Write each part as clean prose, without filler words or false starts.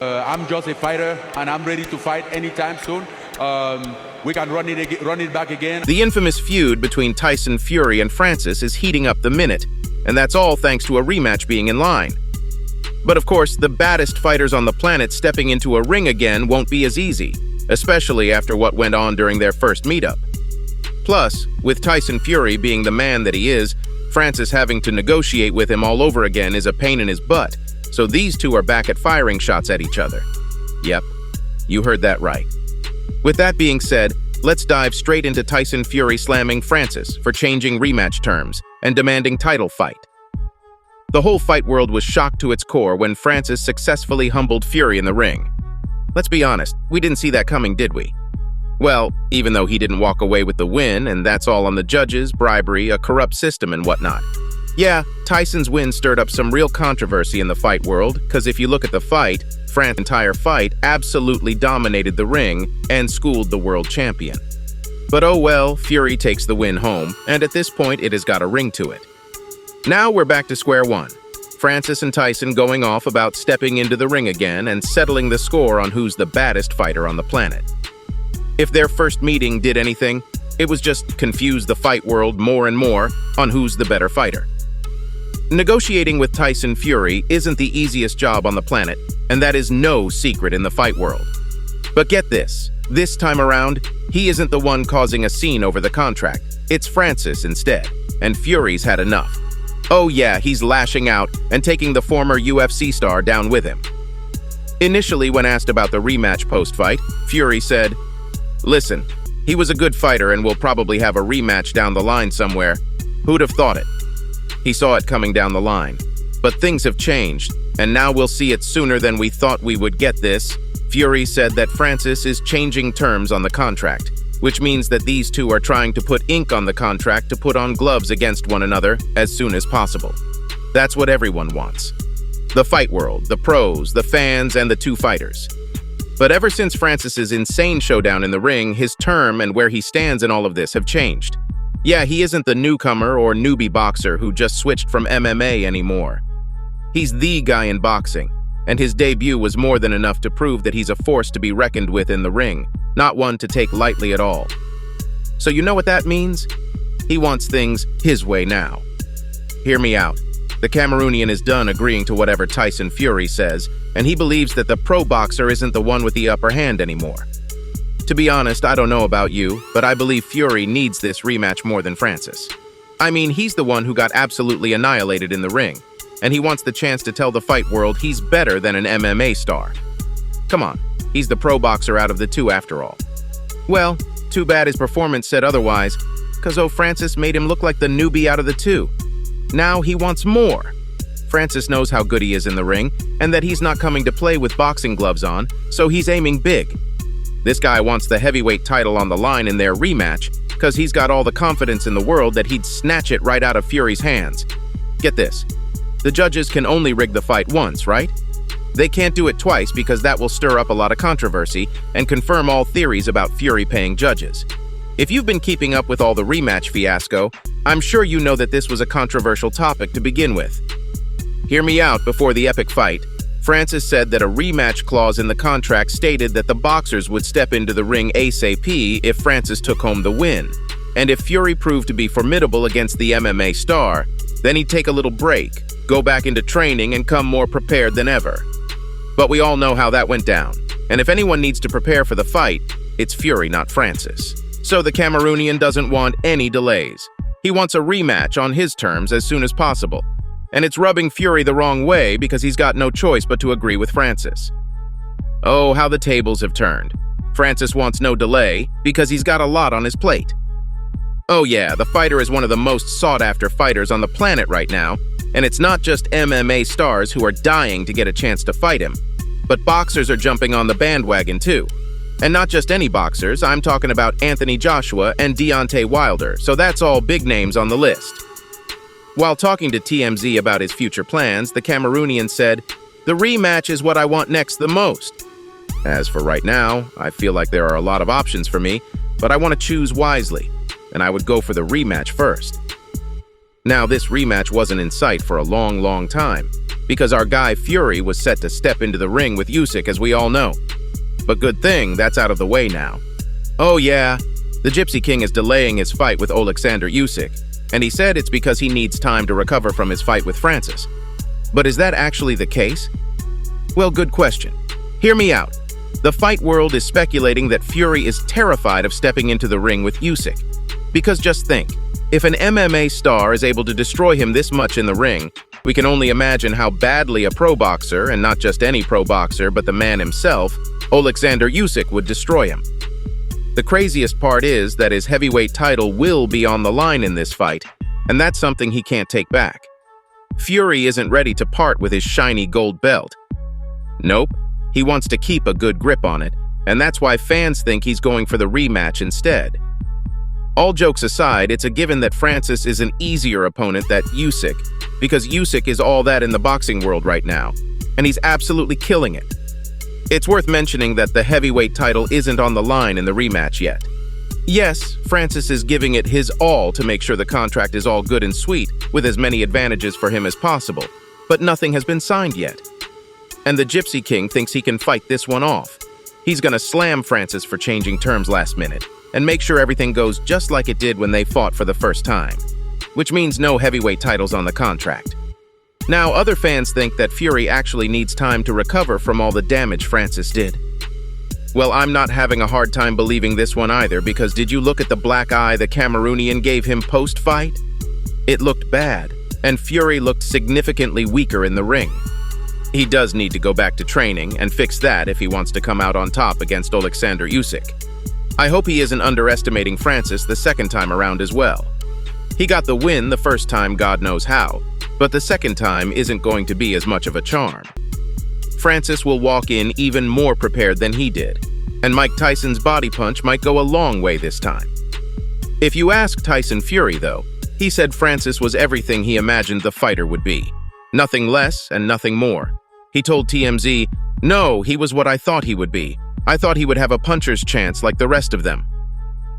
I'm just a fighter, and I'm ready to fight anytime soon. We can run it back again. The infamous feud between Tyson Fury and Francis is heating up the minute, and that's all thanks to a rematch being in line. But of course, the baddest fighters on the planet stepping into a ring again won't be as easy, especially after what went on during their first meetup. Plus, with Tyson Fury being the man that he is, Francis having to negotiate with him all over again is a pain in his butt, so these two are back at firing shots at each other. Yep, you heard that right. With that being said, let's dive straight into Tyson Fury slamming Francis for changing rematch terms and demanding title fight. The whole fight world was shocked to its core when Francis successfully humbled Fury in the ring. Let's be honest, we didn't see that coming, did we? Well, even though he didn't walk away with the win, and that's all on the judges, bribery, a corrupt system, and whatnot. Yeah, Tyson's win stirred up some real controversy in the fight world, because if you look at the fight, France's entire fight absolutely dominated the ring and schooled the world champion. But oh well, Fury takes the win home, and at this point it has got a ring to it. Now we're back to square one. Francis and Tyson going off about stepping into the ring again and settling the score on who's the baddest fighter on the planet. If their first meeting did anything, it was just confuse the fight world more and more on who's the better fighter. Negotiating with Tyson Fury isn't the easiest job on the planet, and that is no secret in the fight world. But get this time around, he isn't the one causing a scene over the contract. It's Francis instead, and Fury's had enough. Oh yeah, he's lashing out and taking the former UFC star down with him. Initially, when asked about the rematch post-fight, Fury said, "Listen, he was a good fighter and we'll probably have a rematch down the line somewhere. Who'd have thought it?" He saw it coming down the line. But things have changed, and now we'll see it sooner than we thought we would get this. Fury said that Francis is changing terms on the contract, which means that these two are trying to put ink on the contract to put on gloves against one another as soon as possible. That's what everyone wants. The fight world, the pros, the fans, and the two fighters. But ever since Francis's insane showdown in the ring, his term and where he stands in all of this have changed. Yeah, he isn't the newcomer or newbie boxer who just switched from MMA anymore. He's the guy in boxing, and his debut was more than enough to prove that he's a force to be reckoned with in the ring, not one to take lightly at all. So you know what that means? He wants things his way now. Hear me out. The Cameroonian is done agreeing to whatever Tyson Fury says, and he believes that the pro boxer isn't the one with the upper hand anymore. To be honest, I don't know about you, but I believe Fury needs this rematch more than Francis. I mean, he's the one who got absolutely annihilated in the ring, and he wants the chance to tell the fight world he's better than an MMA star. Come on, he's the pro boxer out of the two after all. Well, too bad his performance said otherwise, because Francis made him look like the newbie out of the two. Now he wants more. Francis knows how good he is in the ring, and that he's not coming to play with boxing gloves on, so he's aiming big. This guy wants the heavyweight title on the line in their rematch, because he's got all the confidence in the world that he'd snatch it right out of Fury's hands. Get this. The judges can only rig the fight once, right? They can't do it twice because that will stir up a lot of controversy and confirm all theories about Fury paying judges. If you've been keeping up with all the rematch fiasco, I'm sure you know that this was a controversial topic to begin with. Hear me out before the epic fight. Francis said that a rematch clause in the contract stated that the boxers would step into the ring ASAP if Francis took home the win. And if Fury proved to be formidable against the MMA star, then he'd take a little break, go back into training, and come more prepared than ever. But we all know how that went down. And if anyone needs to prepare for the fight, it's Fury, not Francis. So the Cameroonian doesn't want any delays. He wants a rematch on his terms as soon as possible. And it's rubbing Fury the wrong way because he's got no choice but to agree with Francis. Oh, how the tables have turned. Francis wants no delay because he's got a lot on his plate. Oh yeah, the fighter is one of the most sought-after fighters on the planet right now, and it's not just MMA stars who are dying to get a chance to fight him, but boxers are jumping on the bandwagon too. And not just any boxers, I'm talking about Anthony Joshua and Deontay Wilder, so that's all big names on the list. While talking to TMZ about his future plans, the Cameroonian said, "The rematch is what I want next the most. As for right now, I feel like there are a lot of options for me, but I want to choose wisely, and I would go for the rematch first." Now, this rematch wasn't in sight for a long time, because our guy Fury was set to step into the ring with Usyk, as we all know. But good thing that's out of the way now. Oh yeah, the Gypsy King is delaying his fight with Alexander Usyk, and he said it's because he needs time to recover from his fight with Francis. But is that actually the case? Well, good question. Hear me out. The fight world is speculating that Fury is terrified of stepping into the ring with Usyk. Because just think, if an MMA star is able to destroy him this much in the ring, we can only imagine how badly a pro boxer, and not just any pro boxer, but the man himself, Alexander Usyk, would destroy him. The craziest part is that his heavyweight title will be on the line in this fight, and that's something he can't take back. Fury isn't ready to part with his shiny gold belt. Nope, he wants to keep a good grip on it, and that's why fans think he's going for the rematch instead. All jokes aside, it's a given that Francis is an easier opponent than Usyk, because Usyk is all that in the boxing world right now, and he's absolutely killing it. It's worth mentioning that the heavyweight title isn't on the line in the rematch yet. Yes, Francis is giving it his all to make sure the contract is all good and sweet, with as many advantages for him as possible, but nothing has been signed yet. And the Gypsy King thinks he can fight this one off. He's gonna slam Francis for changing terms last minute, and make sure everything goes just like it did when they fought for the first time, which means no heavyweight titles on the contract. Now, other fans think that Fury actually needs time to recover from all the damage Francis did. Well, I'm not having a hard time believing this one either, because did you look at the black eye the Cameroonian gave him post-fight? It looked bad, and Fury looked significantly weaker in the ring. He does need to go back to training and fix that if he wants to come out on top against Alexander Usyk. I hope he isn't underestimating Francis the second time around as well. He got the win the first time, God knows how, but the second time isn't going to be as much of a charm. Francis will walk in even more prepared than he did, and Mike Tyson's body punch might go a long way this time. If you ask Tyson Fury, though, he said Francis was everything he imagined the fighter would be. Nothing less and nothing more. He told TMZ, "No, he was what I thought he would be. I thought he would have a puncher's chance like the rest of them."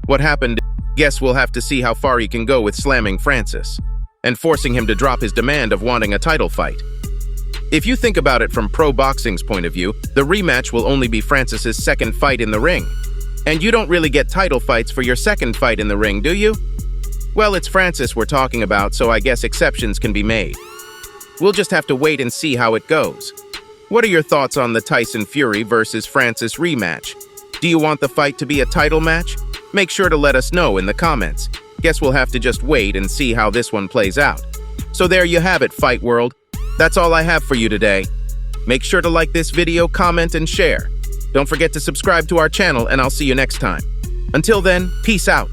What happened? Guess we'll have to see how far he can go with slamming Francis, and forcing him to drop his demand of wanting a title fight. If you think about it from pro boxing's point of view, the rematch will only be Francis's second fight in the ring. And you don't really get title fights for your second fight in the ring, do you? Well, it's Francis we're talking about, so I guess exceptions can be made. We'll just have to wait and see how it goes. What are your thoughts on the Tyson Fury versus Francis rematch? Do you want the fight to be a title match? Make sure to let us know in the comments. Guess we'll have to just wait and see how this one plays out. So there you have it, Fight World. That's all I have for you today. Make sure to like this video, comment, and share. Don't forget to subscribe to our channel, and I'll see you next time. Until then, peace out.